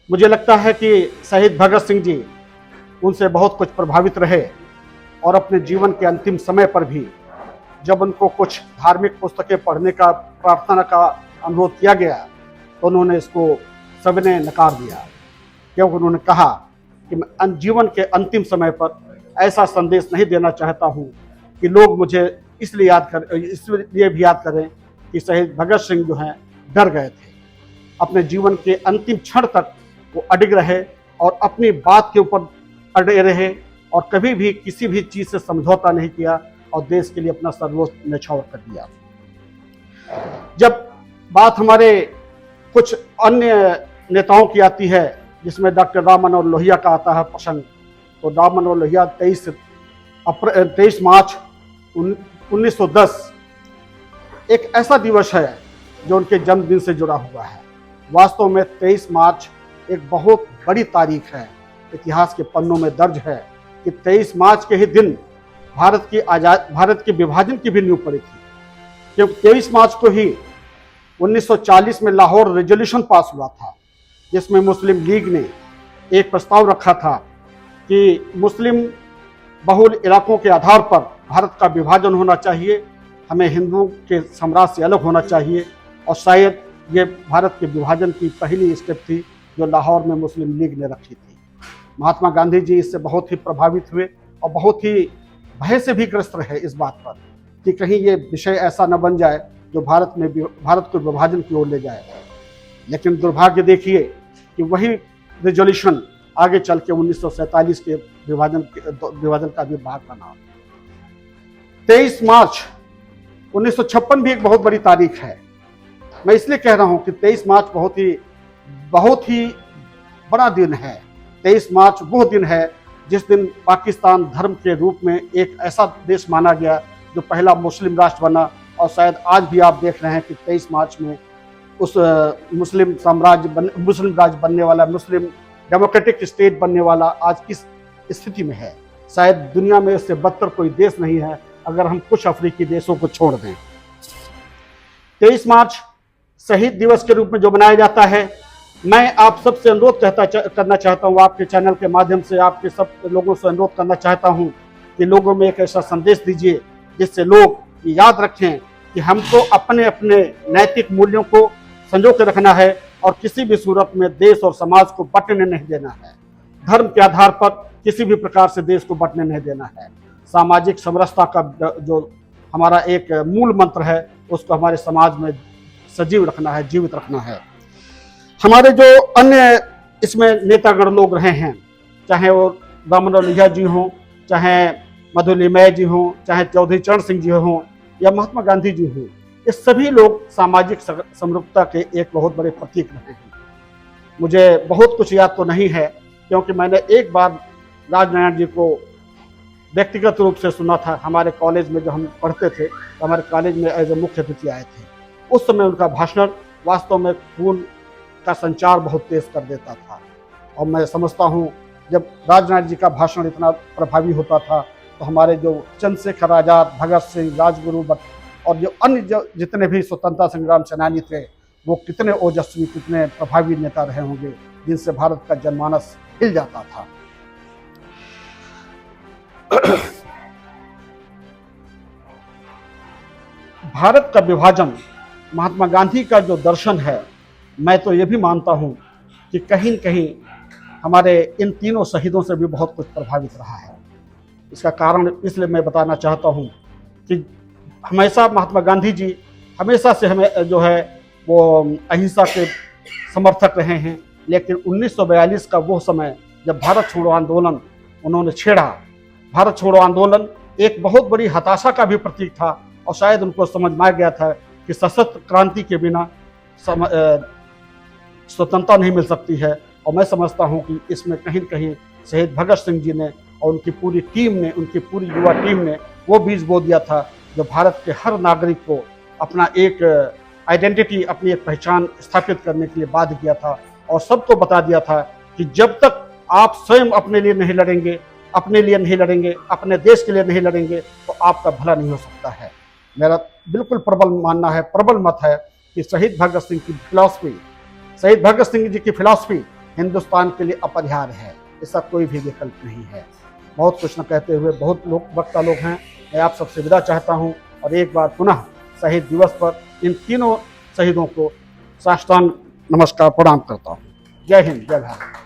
मुझे लगता है कि शहीद भगत सिंह जी उनसे बहुत कुछ प्रभावित रहे और अपने जीवन के अंतिम समय पर भी जब उनको कुछ धार्मिक पुस्तकें पढ़ने का, प्रार्थना का अनुरोध किया गया तो उन्होंने इसको सबने नकार दिया, क्योंकि उन्होंने कहा कि मैं जीवन के अंतिम समय पर ऐसा संदेश नहीं देना चाहता हूँ कि लोग मुझे इसलिए भी याद करें कि शहीद भगत सिंह जो हैं डर गए थे। अपने जीवन के अंतिम क्षण तक वो अडिग रहे और अपनी बात के ऊपर अड़े रहे और कभी भी किसी भी चीज़ से समझौता नहीं किया और देश के लिए अपना सर्वोच्च न्यौछावर कर दिया। जब बात हमारे कुछ अन्य नेताओं की आती है, जिसमें डॉक्टर राम मनोहर लोहिया का आता है प्रसंग, तो राम मनोहर लोहिया 23 मार्च 1910 एक ऐसा दिवस है जो उनके जन्मदिन से जुड़ा हुआ है। वास्तव में 23 मार्च एक बहुत बड़ी तारीख है, इतिहास के पन्नों में दर्ज है कि 23 मार्च के ही दिन भारत के विभाजन की भी नींव पड़ी थी, क्योंकि 23 मार्च को ही 1940 में लाहौर रेजोल्यूशन पास हुआ था, जिसमें मुस्लिम लीग ने एक प्रस्ताव रखा था कि मुस्लिम बहुल इलाकों के आधार पर भारत का विभाजन होना चाहिए, हमें हिंदुओं के साम्राज्य से अलग होना चाहिए। और शायद ये भारत के विभाजन की पहली स्टेप थी जो लाहौर में मुस्लिम लीग ने रखी थी। महात्मा गांधी जी इससे बहुत ही प्रभावित हुए और बहुत ही भय से भी ग्रस्त रहे इस बात पर कि कहीं ये विषय ऐसा न बन जाए जो भारत को विभाजन की ओर ले जाए। लेकिन दुर्भाग्य देखिए कि वही रेजोल्यूशन आगे चल के 1947 के विभाजन का भी भाग बना। 23 मार्च 1956 भी एक बहुत बड़ी तारीख है। मैं इसलिए कह रहा हूं कि 23 मार्च बहुत ही बड़ा दिन है। 23 मार्च वो दिन है जिस दिन पाकिस्तान धर्म के रूप में एक ऐसा देश माना गया जो पहला मुस्लिम राष्ट्र बना। और शायद आज भी आप देख रहे हैं कि 23 मार्च में उस मुस्लिम राज्य बनने वाला, मुस्लिम डेमोक्रेटिक स्टेट बनने वाला आज किस स्थिति में है। शायद दुनिया में इससे बदतर कोई देश नहीं है अगर हम कुछ अफ्रीकी देशों को छोड़ दें। 23 मार्च शहीद दिवस के रूप में जो मनाया जाता है, मैं आप सबसे अनुरोध करना चाहता हूँ, आपके चैनल के माध्यम से आपके सब लोगों से अनुरोध करना चाहता हूँ कि लोगों में एक ऐसा संदेश दीजिए जिससे लोग ये याद रखें कि हमको अपने अपने नैतिक मूल्यों को संजो के रखना है और किसी भी सूरत में देश और समाज को बंटने नहीं देना है। धर्म के आधार पर किसी भी प्रकार से देश को बंटने नहीं देना है। सामाजिक समरसता का जो हमारा एक मूल मंत्र है उसको हमारे समाज में सजीव रखना है, जीवित रखना है। हमारे जो अन्य इसमें नेतागण लोग रहे हैं, चाहे वो राम मनोहर लोहिया जी हों, चाहे मधुलिमय जी हों, चाहे चौधरी चरण सिंह जी हों या महात्मा गांधी जी हों, ये सभी लोग सामाजिक समरूपता के एक बहुत बड़े प्रतीक रहे हैं। मुझे बहुत कुछ याद तो नहीं है क्योंकि मैंने एक बार राजनारायण जी को व्यक्तिगत रूप से सुना था। हमारे कॉलेज में जो हम पढ़ते थे तो हमारे कॉलेज में एज ए मुख्य अतिथि आए थे। उस समय उनका भाषण वास्तव में खून का संचार बहुत तेज कर देता था। और मैं समझता हूँ जब राजनारायण जी का भाषण इतना प्रभावी होता था तो हमारे जो चंद्रशेखर आजाद, भगत सिंह, राजगुरु और जो अन्य जितने भी स्वतंत्रता संग्राम सेनानी थे वो कितने ओजस्वी, कितने प्रभावी नेता रहे होंगे जिनसे भारत का जनमानस हिल जाता था। भारत का विभाजन, महात्मा गांधी का जो दर्शन है, मैं तो ये भी मानता हूँ कि कहीं न कहीं हमारे इन तीनों शहीदों से भी बहुत कुछ प्रभावित रहा है। इसका कारण इसलिए मैं बताना चाहता हूँ कि हमेशा महात्मा गांधी जी हमेशा से हमें जो है वो अहिंसा के समर्थक रहे हैं। लेकिन 1942 का वो समय जब भारत छोड़ो आंदोलन उन्होंने छेड़ा, भारत छोड़ो आंदोलन एक बहुत बड़ी हताशा का भी प्रतीक था और शायद उनको समझ में आ गया था कि सशस्त्र क्रांति के बिना स्वतंत्रता नहीं मिल सकती है। और मैं समझता हूं कि इसमें कहीं न कहीं शहीद भगत सिंह जी ने और उनकी पूरी टीम ने, उनकी पूरी युवा टीम ने वो बीज बो दिया था जो भारत के हर नागरिक को अपना एक आइडेंटिटी, अपनी एक पहचान स्थापित करने के लिए बाध्य किया था और सबको बता दिया था कि जब तक आप स्वयं अपने लिए नहीं लड़ेंगे, अपने देश के लिए नहीं लड़ेंगे तो आपका भला नहीं हो सकता है। मेरा बिल्कुल प्रबल मानना है, प्रबल मत है कि शहीद भगत सिंह जी की फिलॉसफी हिंदुस्तान के लिए अपरिहार्य है, इसका कोई भी विकल्प नहीं है। बहुत कुछ न कहते हुए बहुत लोग वक्ता लोग हैं, मैं आप सबसे विदा चाहता हूँ और एक बार पुनः शहीद दिवस पर इन तीनों शहीदों को साष्टांग नमस्कार प्रणाम करता हूँ। जय हिंद, जय भारत।